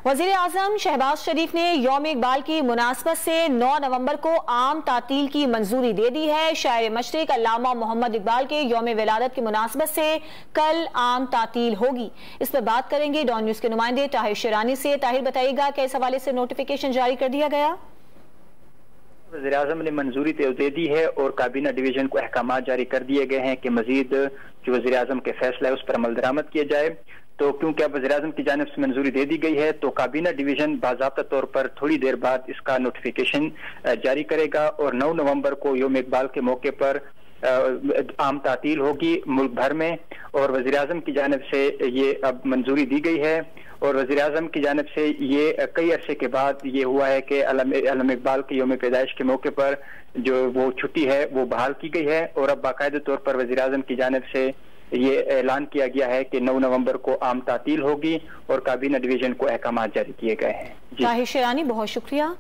वज़ीर आज़म शहबाज शरीफ ने यौम इकबाल की मुनासबत से 9 नवंबर को आम तातील की मंजूरी दे दी है। शायर मशरिक अल्लामा मोहम्मद इकबाल के यौम विलादत की मुनासबत से कल आम तातील होगी। इस पर बात करेंगे डॉन न्यूज़ के नुमाइंदे ताहिर शेरानी से। ताहिर, बताइएगा कि इस हवाले से नोटिफिकेशन जारी कर दिया गया? वज़ीर आज़म ने मंजूरी दे दी है और काबीना डिवीजन को अहकामात जारी कर दिए गए हैं कि मजीद जो वज़ीर आज़म के फैसला है उस पर अमल दरामद किया जाए। तो क्योंकि अब वज़ीर आज़म की जानिब से मंजूरी दे दी गई है तो काबीना डिवीजन बाज़ाब्ता तौर पर थोड़ी देर बाद इसका नोटिफिकेशन जारी करेगा और 9 नवंबर को यौम इकबाल के मौके पर आम तातील होगी मुल्क भर में। और वज़ीर आज़म की जानिब से ये अब मंजूरी दी गई है और वज़ीर आज़म की जानिब से ये कई अरसे के बाद ये हुआ है कि अल्लामा इकबाल के यौम पैदाइश के मौके पर जो वो छुट्टी है वो बहाल की गई है और अब बाकायदे तौर पर वज़ीर आज़म की जानिब से ये ऐलान किया गया है कि 9 नवंबर को आम तातील होगी और काबीना डिवीजन को अहकामात जारी किए गए हैं। ताहिर शेरानी, बहुत शुक्रिया।